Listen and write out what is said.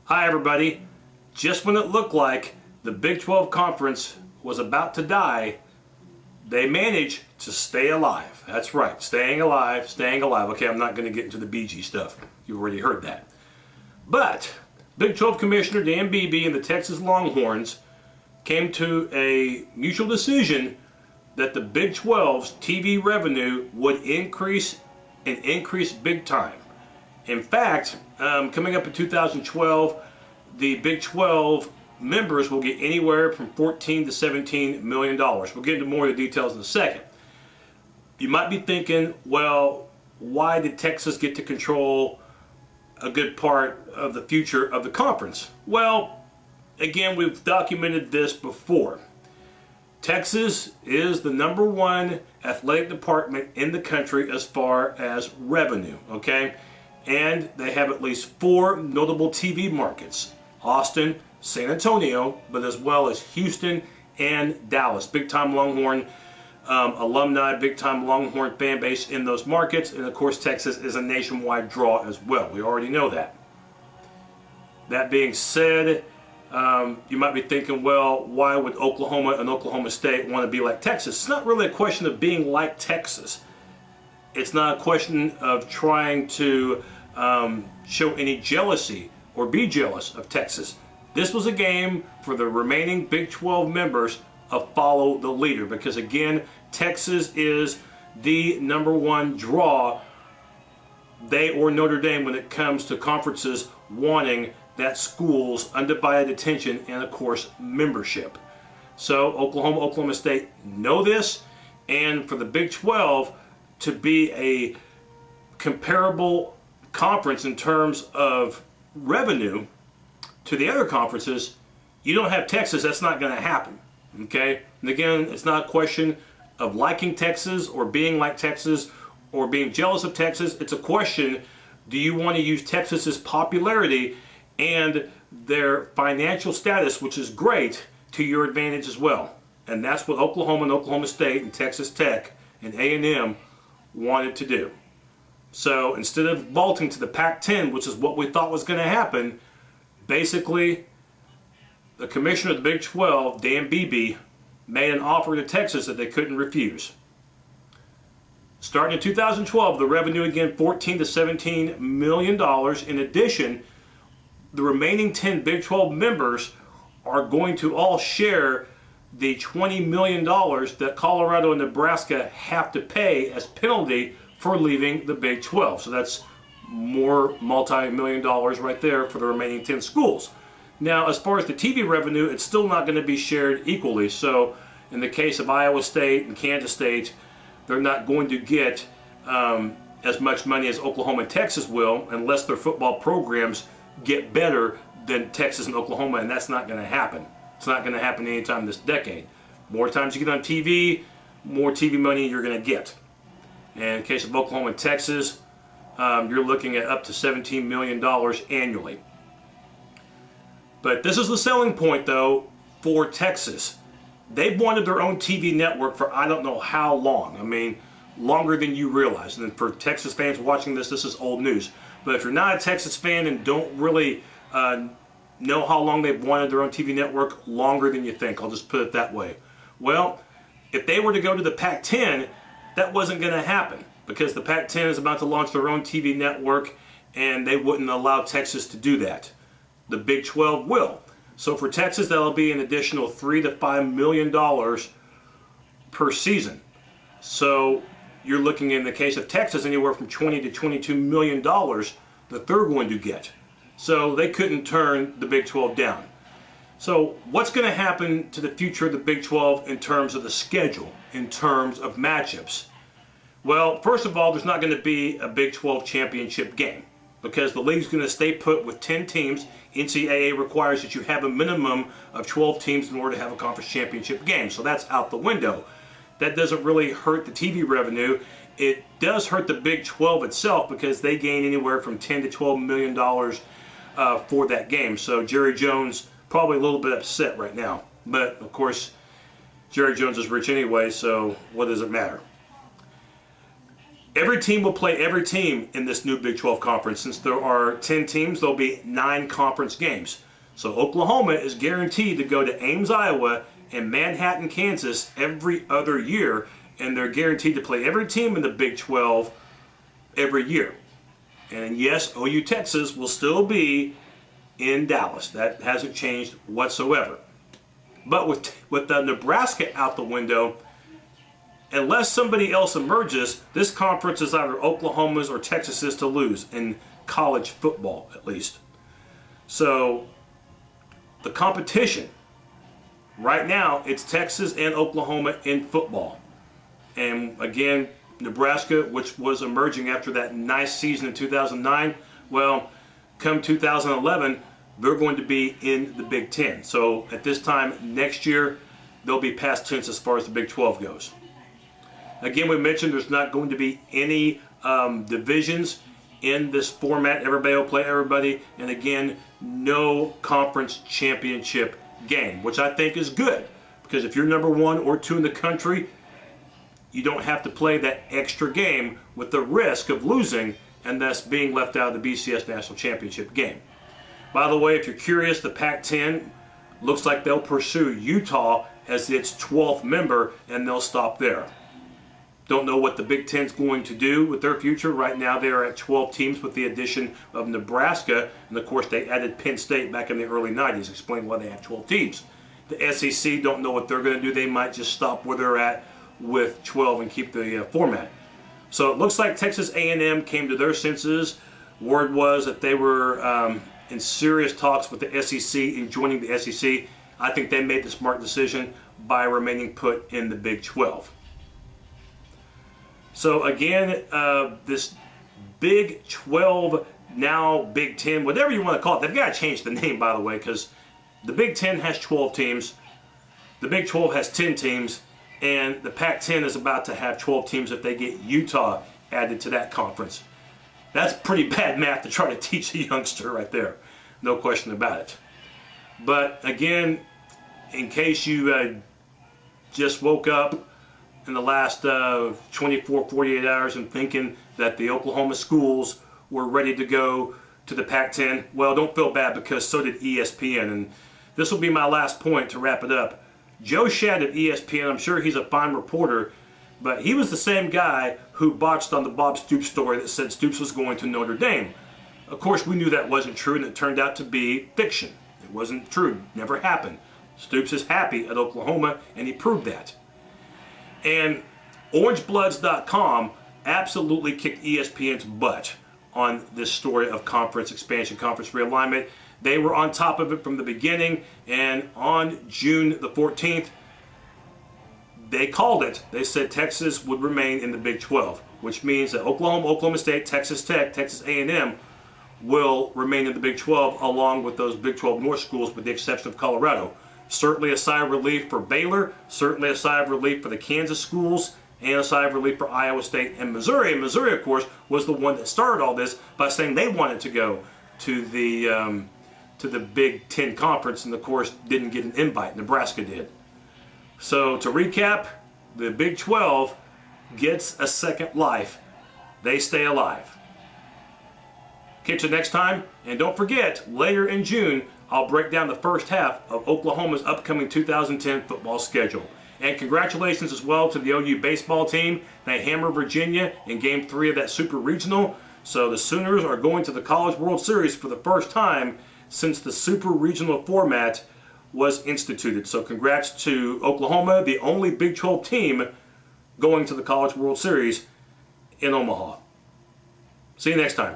Hi everybody. Just when it looked like the Big 12 Conference was about to die, they managed to stay alive. That's right, staying alive, staying alive. Okay, I'm not going to get into the BG stuff. You already heard that. But Big 12 Commissioner Dan Beebe and the Texas Longhorns came to a mutual decision that the Big 12's TV revenue would increase and increase big time. In fact, coming up in 2012, the Big 12 members will get anywhere from $14 to $17 million. We'll get into more of the details in a second. You might be thinking, well, why did Texas get to control a good part of the future of the conference? Well, again, we've documented this before. Texas is the #1 athletic department in the country as far as revenue, okay? And they have at least 4 notable TV markets: Austin, San Antonio, but as well as Houston and Dallas. Big-time Longhorn alumni, big-time Longhorn fan base in those markets. And of course, Texas is a nationwide draw as well. We already know that. That being said, you might be thinking, well, why would Oklahoma and Oklahoma State want to be like Texas? It's not really a question of being like Texas. It's not a question of trying to show any jealousy or be jealous of Texas. This was a game for the remaining Big 12 members of follow the leader, because again, Texas is the #1 draw, they or Notre Dame, when it comes to conferences wanting that school's undivided attention and of course membership. So Oklahoma, Oklahoma State know this, and for the Big 12 to be a comparable conference in terms of revenue to the other conferences, you don't have Texas, that's not going to happen. Okay? And again, it's not a question of liking Texas or being like Texas or being jealous of Texas. It's a question, do you want to use Texas's popularity and their financial status, which is great, to your advantage as well? And that's what Oklahoma and Oklahoma State and Texas Tech and A&M wanted to do. So instead of vaulting to the Pac-10, which is what we thought was going to happen, basically the commissioner of the Big 12, Dan Beebe, made an offer to Texas that they couldn't refuse. Starting in 2012, the revenue again $14 to $17 million. In addition, the remaining 10 Big 12 members are going to all share the $20 million that Colorado and Nebraska have to pay as penalty for leaving the Big 12. So that's more multi-million dollars right there for the remaining 10 schools. Now, as far as the TV revenue, it's still not going to be shared equally. So in the case of Iowa State and Kansas State, they're not going to get as much money as Oklahoma and Texas will, unless their football programs get better than Texas and Oklahoma, and that's not going to happen. It's not going to happen anytime this decade. More times you get on TV, more TV money you're going to get. And in the case of Oklahoma and Texas, you're looking at up to $17 million annually. But this is the selling point, though, for Texas. They've wanted their own TV network for I don't know how long. I mean, longer than you realize. And for Texas fans watching this, this is old news. But if you're not a Texas fan and don't really know how long they've wanted their own TV network, longer than you think. I'll just put it that way. Well, if they were to go to the Pac-10, that wasn't going to happen, because the Pac-10 is about to launch their own TV network, and they wouldn't allow Texas to do that. The Big 12 will. So for Texas, that'll be an additional $3 to $5 million per season. So you're looking, in the case of Texas, anywhere from $20 to $22 million that they're going to get. So they couldn't turn the Big 12 down. So what's going to happen to the future of the Big 12 in terms of the schedule, in terms of matchups? Well, first of all, there's not going to be a Big 12 championship game, because the league's going to stay put with 10 teams. NCAA requires that you have a minimum of 12 teams in order to have a conference championship game. So that's out the window. That doesn't really hurt the TV revenue. It does hurt the Big 12 itself, because they gain anywhere from $10 to $12 million for that game. So Jerry Jones probably a little bit upset right now. But of course, Jerry Jones is rich anyway, so what does it matter? Every team will play every team in this new Big 12 conference. Since there are 10 teams, there'll be 9 conference games. So Oklahoma is guaranteed to go to Ames, Iowa, and Manhattan, Kansas every other year, and they're guaranteed to play every team in the Big 12 every year. And yes, OU Texas will still be in Dallas. That hasn't changed whatsoever. But with Nebraska out the window, unless somebody else emerges, this conference is either Oklahoma's or Texas's to lose, in college football at least. So the competition right now, it's Texas and Oklahoma in football. And again, Nebraska, which was emerging after that nice season in 2009, well, come 2011, they're going to be in the Big Ten. So at this time next year, they'll be past tense as far as the Big 12 goes. Again, we mentioned there's not going to be any divisions in this format. Everybody will play everybody. And again, no conference championship game, which I think is good. Because if you're number 1 or 2 in the country, you don't have to play that extra game with the risk of losing and thus being left out of the BCS National Championship game. By the way, if you're curious, the Pac-10 looks like they'll pursue Utah as its 12th member, and they'll stop there. Don't know what the Big Ten's going to do with their future. Right now they are at 12 teams with the addition of Nebraska. And of course they added Penn State back in the early 90s. Explain why they have 12 teams. The SEC don't know what they're going to do. They might just stop where they're at with 12 and keep the format. So it looks like Texas A&M came to their senses. Word was that they were in serious talks with the SEC in joining the SEC. I think they made the smart decision by remaining put in the Big 12. So again, this Big 12, now Big 10, whatever you want to call it, they've got to change the name, by the way, because the Big 10 has 12 teams, the Big 12 has 10 teams, and the Pac-10 is about to have 12 teams if they get Utah added to that conference. That's pretty bad math to try to teach a youngster right there. No question about it. But again, in case you just woke up in the last 24, 48 hours and thinking that the Oklahoma schools were ready to go to the Pac-10, well, don't feel bad, because so did ESPN. And this will be my last point to wrap it up. Joe Schad at ESPN, I'm sure he's a fine reporter, but he was the same guy who botched on the Bob Stoops story that said Stoops was going to Notre Dame. Of course, we knew that wasn't true, and it turned out to be fiction. It wasn't true. Never happened. Stoops is happy at Oklahoma, and he proved that. And OrangeBloods.com absolutely kicked ESPN's butt on this story of conference expansion, conference realignment. They were on top of it from the beginning, and on June the 14th, they called it. They said Texas would remain in the Big 12, which means that Oklahoma, Oklahoma State, Texas Tech, Texas A&M will remain in the Big 12 along with those Big 12 North schools, with the exception of Colorado. Certainly a sigh of relief for Baylor, certainly a sigh of relief for the Kansas schools, and a sigh of relief for Iowa State and Missouri. And Missouri, of course, was the one that started all this by saying they wanted to go to the Big Ten Conference, and of course didn't get an invite. Nebraska did. So to recap, the Big 12 gets a second life. They stay alive. Catch you next time, and don't forget, later in June, I'll break down the first half of Oklahoma's upcoming 2010 football schedule. And congratulations as well to the OU baseball team. They hammered Virginia in Game 3 of that Super Regional. So the Sooners are going to the College World Series for the first time since the Super Regional format was instituted. So congrats to Oklahoma, the only Big 12 team going to the College World Series in Omaha. See you next time.